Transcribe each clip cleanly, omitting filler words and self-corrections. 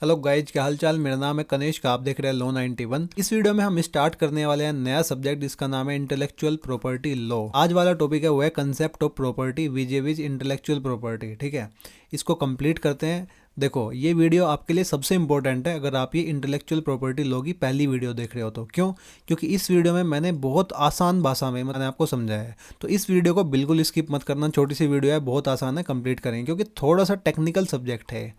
Hello guys, क्या हाल चाल। मेरा नाम है कनेश का, आप देख रहे हैं लॉ 91। इस वीडियो में हम स्टार्ट करने वाले हैं नया सब्जेक्ट जिसका नाम है इंटेलेक्चुअल प्रॉपर्टी लॉ। आज वाला टॉपिक है वो है concept of property viz intellectual property. ठीक है, इसको कंप्लीट करते हैं। देखो, ये वीडियो आपके लिए सबसे इंपॉर्टेंट है अगर आप ये इंटेलेक्चुअल प्रॉपर्टी लॉ की पहली वीडियो देख रहे हो तो। क्यों? क्योंकि इस वीडियो में मैंने बहुत आसान भाषा में मैंने आपको समझाया है। तो इस वीडियो को बिल्कुल स्किप मत करना, छोटी सी वीडियो है, बहुत आसान है, कंप्लीट करेंगे क्योंकि थोड़ा सा टेक्निकल सब्जेक्ट है।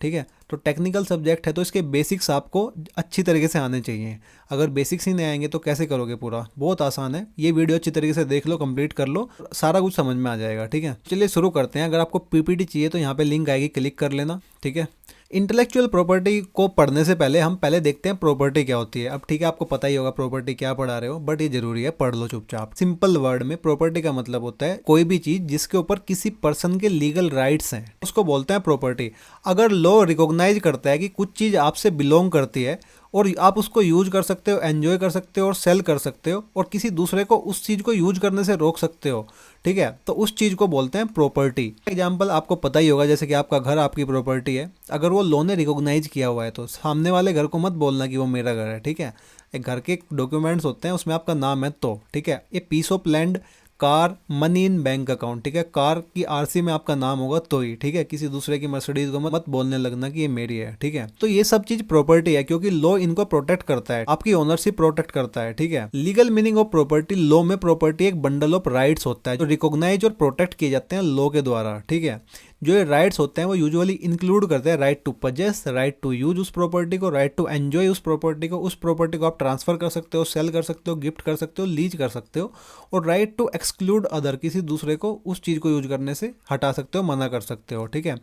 ठीक है, तो टेक्निकल सब्जेक्ट है तो इसके बेसिक्स आपको अच्छी तरीके से आने चाहिए। अगर बेसिक्स ही नहीं आएंगे तो कैसे करोगे पूरा। बहुत आसान है, ये वीडियो अच्छी तरीके से देख लो, कंप्लीट कर लो, सारा कुछ समझ में आ जाएगा। ठीक है, चलिए शुरू करते हैं। अगर आपको पीपीटी चाहिए तो यहाँ पे लिंक आएगी, क्लिक कर लेना। ठीक है, इंटेलेक्चुअल प्रॉपर्टी को पढ़ने से पहले हम पहले देखते हैं प्रॉपर्टी क्या होती है। अब ठीक है, आपको पता ही होगा प्रॉपर्टी क्या पढ़ा रहे हो, बट ये जरूरी है, पढ़ लो चुपचाप। सिंपल वर्ड में प्रॉपर्टी का मतलब होता है कोई भी चीज जिसके ऊपर किसी पर्सन के लीगल राइट्स हैं, उसको बोलते हैं प्रॉपर्टी। अगर लॉ रिकॉग्नाइज करता है कि कुछ चीज आपसे बिलोंग करती है और आप उसको यूज कर सकते हो, एंजॉय कर सकते हो और सेल कर सकते हो, और किसी दूसरे को उस चीज को यूज करने से रोक सकते हो, ठीक है, तो उस चीज को बोलते हैं प्रॉपर्टी। एग्जांपल आपको पता ही होगा, जैसे कि आपका घर आपकी प्रॉपर्टी है। अगर वो लॉ ने रिकॉग्नाइज किया हुआ है तो सामने वाले घर को मत बोलना कि वो मेरा घर है। ठीक है, एक घर के डॉक्यूमेंट्स होते हैं, उसमें आपका नाम है तो ठीक है। ये piece of land, car, money in bank account, ठीक है, कार की आरसी में आपका नाम होगा तो ही। ठीक है, किसी दूसरे की मर्सिडीज को मत बोलने लगना कि ये मेरी है। ठीक है, तो ये सब चीज प्रॉपर्टी है क्योंकि लॉ इनको प्रोटेक्ट करता है, आपकी ओनरशिप प्रोटेक्ट करता है। ठीक है, legal meaning of property, law में प्रॉपर्टी एक बंडल ऑफ राइट्स होता है जो रिकॉग्नाइज और प्रोटेक्ट किए जाते हैं लॉ के द्वारा। ठीक है, जो ये राइट्स होते हैं वो यूजुअली इंक्लूड करते हैं right to possess, right to use उस प्रॉपर्टी को, राइट टू एंजॉय उस प्रॉपर्टी को। उस प्रॉपर्टी को आप ट्रांसफर कर सकते हो, सेल कर सकते हो, गिफ्ट कर सकते हो, लीज कर सकते हो, और राइट टू एक्सक्लूड अदर, किसी दूसरे को उस चीज़ को यूज करने से हटा सकते हो, मना कर सकते हो। ठीक है,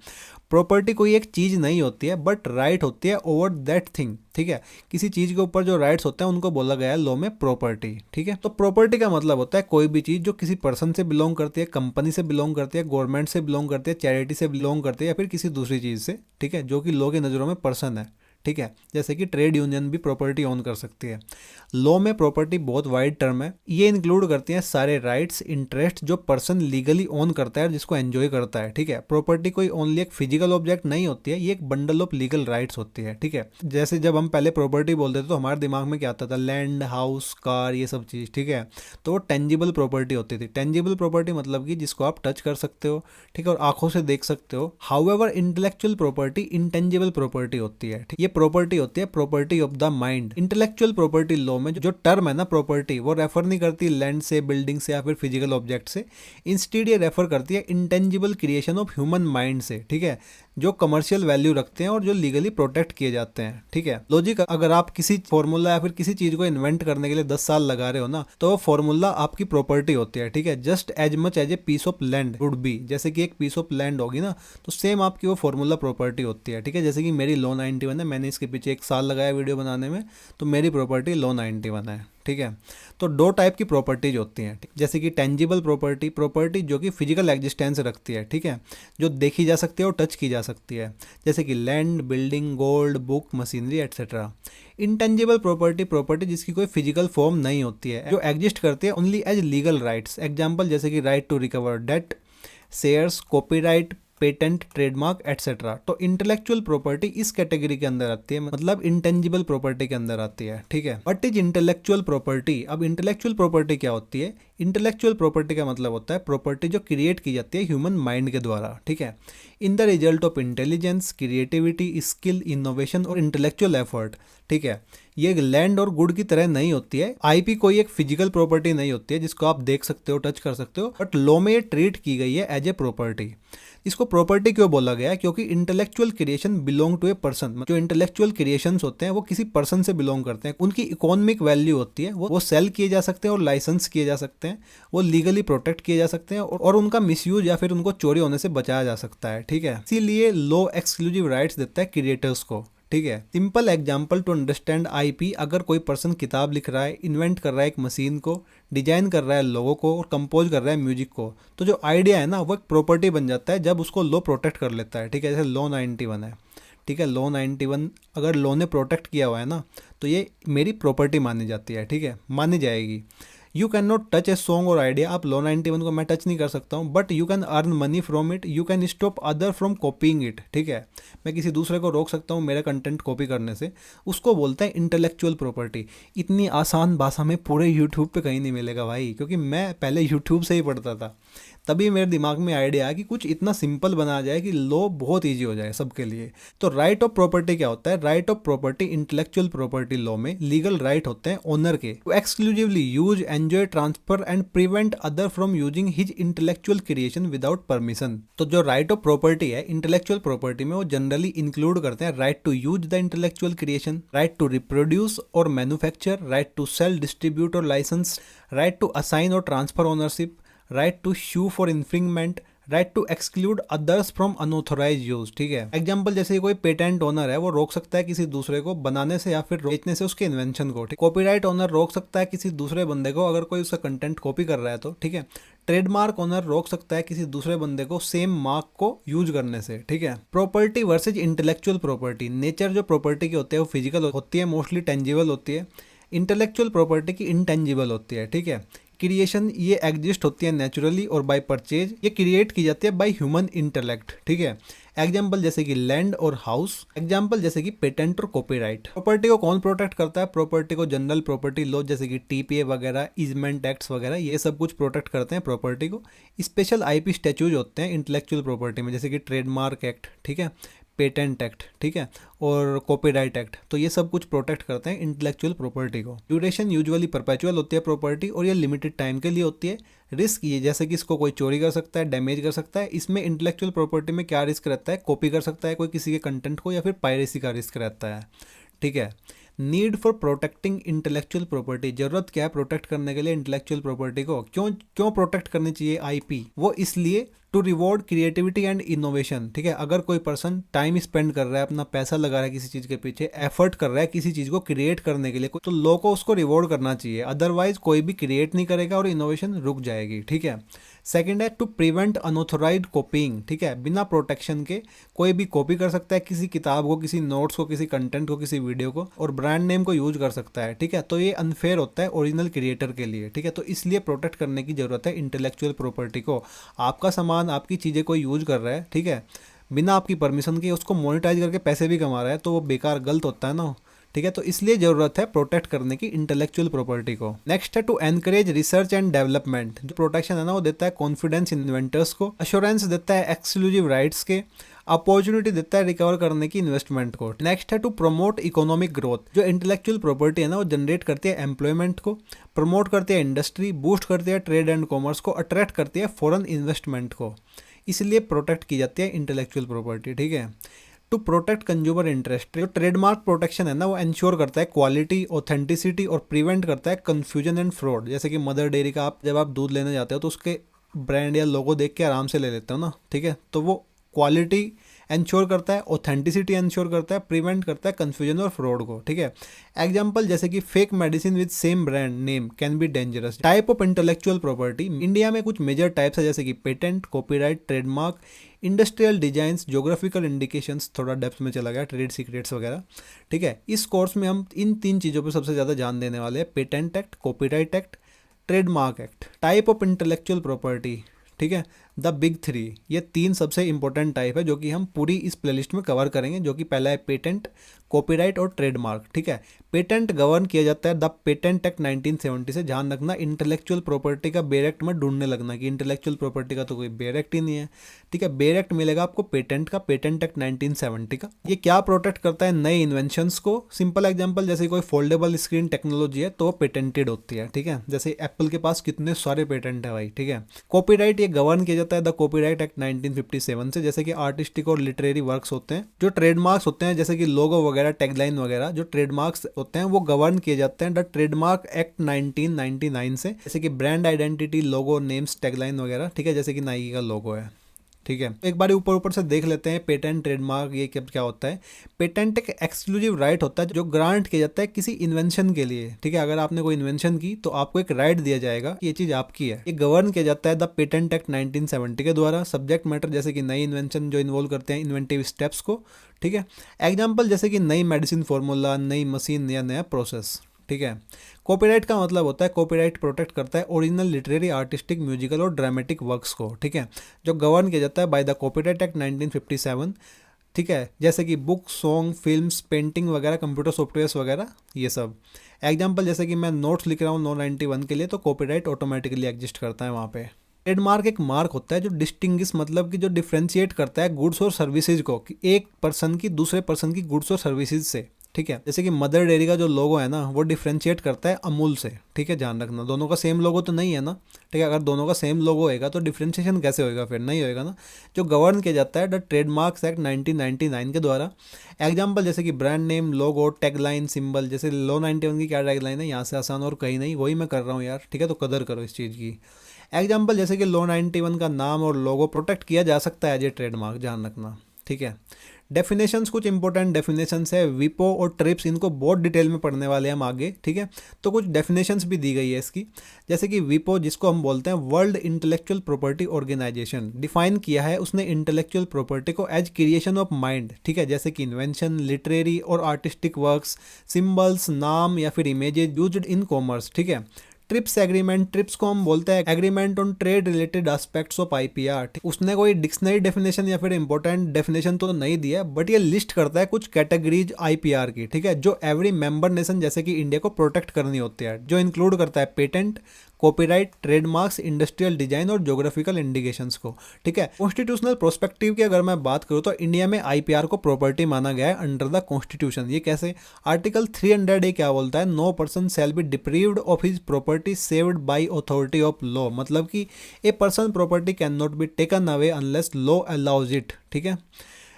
प्रॉपर्टी कोई एक चीज़ नहीं होती है बट राइट होती है ओवर दैट थिंग। ठीक है, किसी चीज़ के ऊपर जो राइट्स होते हैं उनको बोला गया है लॉ में प्रॉपर्टी। ठीक है, तो प्रॉपर्टी का मतलब होता है कोई भी चीज़ जो किसी पर्सन से बिलोंग करती है, कंपनी से बिलोंग करती है, गवर्नमेंट से बिलोंग करती है, चैरिटी से बिलोंग करती है, या फिर किसी दूसरी चीज़ से। ठीक है, जो कि लॉ की नज़रों में पर्सन है। ठीक है, जैसे कि ट्रेड यूनियन भी प्रॉपर्टी ओन कर सकती है। लॉ में प्रॉपर्टी बहुत वाइड टर्म है, ये इंक्लूड करती हैं सारे राइट्स, इंटरेस्ट जो पर्सन लीगली ओन करता है और जिसको एंजॉय करता है। ठीक है, प्रॉपर्टी कोई ओनली एक फिजिकल ऑब्जेक्ट नहीं होती है, ये एक बंडल ऑफ लीगल राइट्स होती है। ठीक है, जैसे जब हम पहले प्रॉपर्टी बोलते थे तो हमारे दिमाग में क्या आता था, लैंड, हाउस, कार, ये सब चीज़। ठीक है, तो वो टेंजिबल प्रॉपर्टी होती थी। टेंजिबल प्रॉपर्टी मतलब कि जिसको आप टच कर सकते हो, ठीक है, और आंखों से देख सकते हो। However intellectual property intangible property होती है। ठीक, ये प्रॉपर्टी होती है property of the mind. Intellectual property law में जो टर्म है ना प्रॉपर्टी, वो रेफर नहीं करती लैंड से, बिल्डिंग से, या फिर फिजिकल ऑब्जेक्ट से। इंस्टीड ये रेफर करती है intangible creation of human mind से। ठीक है, जो कमर्शियल वैल्यू रखते हैं और जो लीगली प्रोटेक्ट किए जाते हैं। ठीक है, लॉजिक, अगर आप किसी फॉर्मूला या फिर किसी चीज को इन्वेंट करने के लिए 10 साल लगा रहे हो ना, तो वो फॉर्मूला आपकी प्रॉपर्टी होती है। ठीक है, just as much as a piece of land would be, जैसे कि एक पीस ऑफ लैंड होगी ना, तो सेम आपकी वो फॉर्मूला प्रॉपर्टी होती है। ठीक है, जैसे कि मेरी लॉ 91 है, मैंने इसके पीछे 1 साल लगाया वीडियो बनाने में, तो मेरी प्रॉपर्टी लॉ 91 है। ठीक है, तो दो टाइप की प्रॉपर्टीज होती हैं, जैसे कि टेंजिबल प्रॉपर्टी, प्रॉपर्टी जो कि फिजिकल एग्जिस्टेंस रखती है। ठीक है, जो देखी जा सकती है और टच की जा सकती है, जैसे कि land, building, gold, book, machinery, etcetera. Intangible property, property जिसकी कोई फिजिकल फॉर्म नहीं होती है, जो एग्जिस्ट करती है only as legal rights. Example जैसे कि right to recover debt, shares, copyright, patent, trademark, etcetera. तो इंटेलेक्चुअल प्रॉपर्टी इस कैटेगरी के अंदर आती है, मतलब इंटेंजिबल प्रॉपर्टी के अंदर आती है। ठीक है, व्हाट इज इंटेलेक्चुअल प्रॉपर्टी। अब इंटेलेक्चुअल प्रॉपर्टी क्या होती है? इंटेलेक्चुअल प्रॉपर्टी का मतलब होता है प्रॉपर्टी जो क्रिएट की जाती है ह्यूमन माइंड के द्वारा। ठीक है, in the result of intelligence, creativity, skill, innovation और इंटेलेक्चुअल एफर्ट। ठीक है, ये लैंड और गुड की तरह नहीं होती है। आईपी कोई एक फिजिकल प्रॉपर्टी नहीं होती है जिसको आप देख सकते हो, टच कर सकते हो, बट लॉ में ये ट्रीट की गई है एज ए प्रॉपर्टी। इसको प्रॉपर्टी क्यों बोला गया है? क्योंकि intellectual creation belong to a person. जो इंटेलेक्चुअल क्रिएशंस होते हैं वो किसी पर्सन से बिलोंग करते हैं, उनकी इकोनॉमिक वैल्यू होती है, वो सेल किए जा सकते हैं और लाइसेंस किए जा सकते हैं, वो लीगली प्रोटेक्ट किए जा सकते हैं, और उनका मिसयूज या फिर उनको चोरी होने से बचाया जा सकता है। ठीक है, इसीलिए लॉ एक्सक्लूसिव राइट्स देता है क्रिएटर्स को। ठीक है, simple example to understand IP, अगर कोई पर्सन किताब लिख रहा है, इन्वेंट कर रहा है एक मशीन को, डिजाइन कर रहा है लोगों को, और कंपोज कर रहा है म्यूजिक को, तो जो आइडिया है ना वो एक प्रॉपर्टी बन जाता है जब उसको लॉ प्रोटेक्ट कर लेता है। ठीक है, जैसे लॉ 91 है। ठीक है, लॉ 91 अगर लॉ ने प्रोटेक्ट किया हुआ है ना, तो ये मेरी प्रॉपर्टी मानी जाती है। ठीक है, मानी जाएगी। You can not touch a song और आइडिया, आप लॉ 91 को मैं टच नहीं कर सकता हूँ, but you can earn money from it, you can stop other from copying it. ठीक है, मैं किसी दूसरे को रोक सकता हूँ मेरा कंटेंट कॉपी करने से, उसको बोलते हैं इंटेलेक्चुअल प्रॉपर्टी। इतनी आसान भाषा में पूरे यूट्यूब पे कहीं नहीं मिलेगा भाई, क्योंकि मैं पहले यूट्यूब से ही पढ़ता था, तभी मेरे दिमाग में आइडिया आया कि कुछ इतना सिंपल बनाया जाए कि लॉ बहुत ईजी हो जाए सबके लिए। तो राइट ऑफ प्रॉपर्टी क्या होता है? Right of property intellectual property law में लीगल राइट होते हैं ओनर के to exclusively use, enjoy, transfer and prevent other from using his intellectual creation without permission. तो जो राइट ऑफ प्रॉपर्टी है इंटेलेक्चुअल प्रॉपर्टी में, वो जनरली इंक्लूड करते हैं right to use the intellectual creation, right to reproduce और manufacture, right to sell, distribute और license, right to assign और transfer ownership, right to sue for infringement, right to exclude others from unauthorised use. ठीक है, example जैसे कोई patent owner है वो रोक सकता है किसी दूसरे को बनाने से या फिर बेचने से उसके इन्वेंशन को। कॉपीराइट ओनर रोक सकता है किसी दूसरे बंदे को अगर कोई उसका कंटेंट कॉपी कर रहा है तो। ठीक है, ट्रेडमार्क ओनर रोक सकता है किसी दूसरे बंदे को सेम मार्क को यूज करने से। ठीक है, property versus intellectual property. Nature जो प्रॉपर्टी की होती है वो फिजिकल होती है, मोस्टली टेंजिबल होती है। इंटेलेक्चुअल प्रॉपर्टी की इंटेंजिबल होती है। ठीक है, क्रिएशन ये एग्जिस्ट होती है नेचुरली और बाय परचेज, ये क्रिएट की जाती है बाय ह्यूमन इंटेलेक्ट। ठीक है, एग्जाम्पल जैसे कि लैंड और हाउस, एग्जाम्पल जैसे कि पेटेंट और कॉपीराइट। प्रॉपर्टी को कौन प्रोटेक्ट करता है? प्रॉपर्टी को जनरल प्रॉपर्टी लॉ जैसे कि टीपीए वगैरह, इजमेंट एक्ट्स वगैरह, ये सब कुछ प्रोटेक्ट करते हैं प्रॉपर्टी को। स्पेशल आईपी स्टैच्यूज होते हैं इंटेलेक्चुअल प्रॉपर्टी में, जैसे कि ट्रेडमार्क एक्ट, ठीक है, पेटेंट एक्ट, ठीक है, और कॉपीराइट एक्ट। तो ये सब कुछ प्रोटेक्ट करते हैं इंटेलेक्चुअल प्रॉपर्टी को। ड्यूरेशन यूजुअली परपेचुअल होती है प्रॉपर्टी और ये लिमिटेड टाइम के लिए होती है। रिस्क ये जैसे कि इसको कोई चोरी कर सकता है, डैमेज कर सकता है। इसमें इंटेलेक्चुअल प्रॉपर्टी में क्या रिस्क रहता है? कॉपी कर सकता है कोई किसी के कंटेंट को, या फिर पायरेसी का रिस्क रहता है। ठीक है, need for protecting intellectual property, जरूरत क्या है प्रोटेक्ट करने के लिए इंटेलेक्चुअल प्रॉपर्टी को? क्यों प्रोटेक्ट करनी चाहिए आईपी? वो इसलिए to reward creativity and innovation. ठीक है, अगर कोई पर्सन टाइम स्पेंड कर रहा है, अपना पैसा लगा रहा है किसी चीज के पीछे, एफर्ट कर रहा है किसी चीज को क्रिएट करने के लिए, तो लोगों को उसको रिवॉर्ड करना चाहिए, अदरवाइज कोई भी क्रिएट नहीं करेगा और इनोवेशन रुक जाएगी। ठीक है, सेकंड है टू प्रिवेंट अनऑथोराइज्ड कॉपीइंग। ठीक है, बिना प्रोटेक्शन के कोई भी कॉपी कर सकता है किसी किताब को, किसी नोट्स को, किसी कंटेंट को, किसी वीडियो को, और ब्रांड नेम को यूज कर सकता है। ठीक है, तो ये अनफेयर होता है ओरिजिनल क्रिएटर के लिए। ठीक है, तो इसलिए प्रोटेक्ट करने की जरूरत है इंटेलेक्चुअल प्रॉपर्टी को। आपका सामान, आपकी चीज़ें कोई यूज कर रहा है, ठीक है, बिना आपकी परमिशन के, उसको मोनेटाइज करके पैसे भी कमा रहा है, तो वो बेकार गलत होता है ना। ठीक है, तो इसलिए जरूरत है प्रोटेक्ट करने की इंटेलेक्चुअल प्रॉपर्टी को। नेक्स्ट है to encourage research and development. जो प्रोटेक्शन है ना, वो देता है कॉन्फिडेंस इन्वेंटर्स को, अश्योरेंस देता है एक्सक्लूसिव राइट्स के, अपॉर्चुनिटी देता है रिकवर करने की इन्वेस्टमेंट को। नेक्स्ट है टू प्रमोट इकोनॉमिक ग्रोथ। जो इंटेलेक्चुअल प्रॉपर्टी है ना, वो जनरेट करती है एम्प्लॉयमेंट को, प्रमोट करती है इंडस्ट्री, बूस्ट करती है ट्रेड एंड कॉमर्स को, अट्रैक्ट करती है फॉरेन इन्वेस्टमेंट को, इसलिए प्रोटेक्ट की जाती है इंटेलेक्चुअल प्रॉपर्टी। ठीक है, टू प्रोटेक्ट कंज्यूमर इंटरेस्ट। जो ट्रेडमार्क प्रोटेक्शन है ना, वो इंश्योर करता है क्वालिटी, ऑथेंटिसिटी और प्रिवेंट करता है कंफ्यूजन एंड फ्रॉड। जैसे कि मदर डेयरी का, आप जब आप दूध लेने जाते हो तो उसके ब्रांड या लोगो देख के आराम से ले लेते हो ना। ठीक है, तो वो क्वालिटी इंश्योर करता है, ऑथेंटिसिटी इंश्योर करता है, प्रिवेंट करता है कंफ्यूजन और फ्रॉड को। ठीक है, एग्जांपल जैसे कि fake medicine with same brand name can be dangerous. Type of intellectual property, India में कुछ मेजर टाइप्स है, जैसे कि patent, copyright, trademark, industrial designs, geographical indications, थोड़ा डेप्थ में चला गया, ट्रेड सीक्रेट्स वगैरह। ठीक है, इस कोर्स में हम इन 3 चीज़ों पर सबसे ज़्यादा ध्यान देने वाले हैं, patent act, copyright act, trademark act. Type of intellectual property, ठीक है, द बिग 3, ये 3 सबसे इंपॉर्टेंट टाइप है जो कि हम पूरी इस प्लेलिस्ट में कवर करेंगे, जो कि पहला है पेटेंट, कॉपीराइट और ट्रेडमार्क। ठीक है, पेटेंट गवर्न किया जाता है द पेटेंट एक्ट 1970 से। ध्यान रखना, इंटेलेक्चुअल प्रॉपर्टी का बेयर एक्ट में ढूंढने लगना कि इंटेलेक्चुअल प्रॉपर्टी का तो कोई बेयर एक्ट ही नहीं है। ठीक है, बेयर एक्ट मिलेगा आपको पेटेंट का, पेटेंट एक्ट 1970 का। ये क्या प्रोटेक्ट करता है? नए इन्वेंशंस को। सिंपल एग्जांपल, जैसे कोई फोल्डेबल स्क्रीन टेक्नोलॉजी है तो वो पेटेंटेड होती है। ठीक है, जैसे एप्पल के पास कितने सारे पेटेंट है भाई। ठीक है, कॉपीराइट ये गवर्न किया जाता है द कॉपीराइट एक्ट 1957 से। जैसे कि आर्टिस्टिक और लिटरेरी वर्क्स होते हैं। जो ट्रेडमार्क्स होते हैं, जैसे कि लोगो वगैरह, टैगलाइन वगैरह, जो ट्रेडमार्क्स होते हैं वो गवर्न किए जाते हैं द ट्रेडमार्क एक्ट 1999 से। जैसे कि ब्रांड आइडेंटिटी, लोगो, नेम्स, टैगलाइन वगैरह। ठीक है, जैसे कि नाइकी का लोगो है। ठीक है, एक बार ऊपर से देख लेते हैं पेटेंट, ट्रेडमार्क ये क्या होता है। पेटेंट एक एक्सक्लूसिव राइट होता है जो ग्रांट किया जाता है किसी इन्वेंशन के लिए। ठीक है, अगर आपने कोई इन्वेंशन की तो आपको एक राइट दिया जाएगा कि ये चीज आपकी है। ये गवर्न किया जाता है द पेटेंट एक्ट 1970 के द्वारा। सब्जेक्ट मैटर जैसे कि नई इन्वेंशन जो इन्वॉल्व करते हैं इन्वेंटिव स्टेप्स को। ठीक है, एग्जाम्पल जैसे कि नई मेडिसिन फॉर्मूला, नई मशीन या नया प्रोसेस। ठीक है। कॉपीराइट का मतलब होता है कॉपीराइट प्रोटेक्ट करता है ओरिजिनल लिटरेरी, आर्टिस्टिक, म्यूजिकल और ड्रामेटिक वर्क्स को, ठीक है, जो गवर्न किया जाता है बाय द कॉपीराइट एक्ट 1957, ठीक है, जैसे कि बुक, सॉन्ग, फिल्म्स, पेंटिंग वगैरह, कंप्यूटर सॉफ्टवेयर्स वगैरह, ये सब। एग्जाम्पल जैसे कि मैं नोट्स लिख रहा हूँ नो 91 के लिए, तो कॉपीराइट ऑटोमेटिकली एग्जिस्ट करता है वहाँ पे। ट्रेडमार्क एक मार्क होता है जो डिस्टिंग्विश, मतलब कि जो डिफ्रेंशिएट करता है गुड्स और सर्विसेज को, कि एक पर्सन की दूसरे पर्सन की गुड्स और सर्विसेज से, ठीक है। जैसे कि मदर डेयरी का जो लोगो है ना, वो डिफ्रेंशिएट करता है अमूल से, ठीक है, ध्यान रखना। दोनों का सेम लोगो तो नहीं है ना, ठीक है। अगर दोनों का सेम लोगो होएगा तो डिफ्रेंशिएशन कैसे होएगा, फिर नहीं होएगा ना। जो गवर्न किया जाता है द ट्रेडमार्क्स एक्ट 1999 के द्वारा। एग्जाम्पल जैसे कि ब्रांड नेम, लोगो, टैगलाइन, सिंबल। जैसे लो 91 की क्या टैगलाइन है, यहाँ से आसान और कहीं नहीं, वही मैं कर रहा हूँ यार, ठीक है, तो कदर करो इस चीज़ की। एग्जाम्पल जैसे कि लो 91 का नाम और लोगो प्रोटेक्ट किया जा सकता है एज ए ट्रेडमार्क, ध्यान रखना, ठीक है। डेफिनेशंस, कुछ इंपॉर्टेंट डेफिनेशंस है, विपो और ट्रिप्स, इनको बहुत डिटेल में पढ़ने वाले हैं हम आगे, ठीक है। तो कुछ डेफिनेशंस भी दी गई है इसकी। जैसे कि विपो, जिसको हम बोलते हैं world intellectual property organisation, define किया है उसने इंटेलेक्चुअल प्रॉपर्टी को एज क्रिएशन ऑफ माइंड, ठीक है, जैसे कि इन्वेंशन, लिटरेरी और आर्टिस्टिक वर्क्स, सिंबल्स, नाम या फिर इमेजेस यूज्ड इन कॉमर्स, ठीक है। ट्रिप्स एग्रीमेंट, ट्रिप्स को हम बोलते हैं agreement on trade related aspects of IPR. उसने कोई डिक्शनरी डेफिनेशन या फिर इंपॉर्टेंट डेफिनेशन तो नहीं दिया, बट ये लिस्ट करता है कुछ कैटेगरीज आईपीआर की, ठीक है, जो एवरी मेंबर नेशन जैसे कि इंडिया को प्रोटेक्ट करनी होती है, जो इंक्लूड करता है patent, copyright, trademarks, industrial design और ज्योग्राफिकल इंडिकेशंस को, ठीक है। कॉन्स्टिट्यूशनल प्रोस्पेक्टिव की अगर मैं बात करूँ तो इंडिया में आईपीआर को प्रॉपर्टी माना गया है अंडर द कॉन्स्टिट्यूशन। ये कैसे? आर्टिकल 300A क्या बोलता है? No person shall be deprived of his property saved by authority of law, मतलब कि a person property can not be taken away unless law allows it, ठीक है।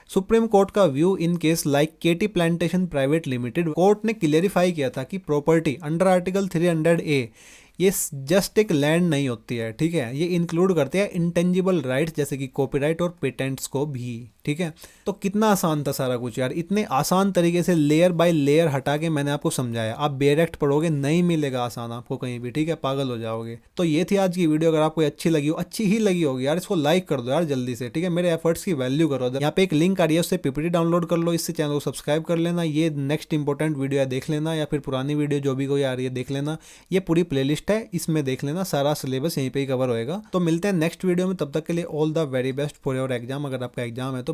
सुप्रीम कोर्ट का view in case like KT plantation private limited, court ने clarify किया था कि property under article 300A ये जस्ट एक लैंड नहीं होती है, ठीक है, ये इंक्लूड करते हैं इंटेंजिबल राइट्स जैसे कि कॉपीराइट और पेटेंट्स को भी, ठीक है। तो कितना आसान था सारा कुछ यार, इतने आसान तरीके से लेयर बाय लेयर हटा के मैंने आपको समझाया। आप बेरेक्ट पढ़ोगे नहीं मिलेगा आसान आपको कहीं भी, ठीक है, पागल हो जाओगे। तो ये थी आज की वीडियो। अगर आपको अच्छी लगी हो, अच्छी ही लगी होगी यार, इसको लाइक कर दो यार जल्दी से, ठीक है, मेरे एफर्ट्स की वैल्यू करो। यहाँ पे एक लिंक आ रही है, उससे पीपीटी डाउनलोड कर लो, इससे चैनल को सब्सक्राइब कर लेना, ये नेक्स्ट इंपॉर्टेंट वीडियो है देख लेना, या फिर पुरानी वीडियो जो भी कोई आ रही है देख लेना। ये पूरी प्लेलिस्ट है, इसमें देख लेना, सारा सिलेबस यहीं पे ही कवर होएगा। तो मिलते हैं नेक्स्ट वीडियो में, तब तक के लिए all the very best for your exam. अगर आपका एग्जाम है तो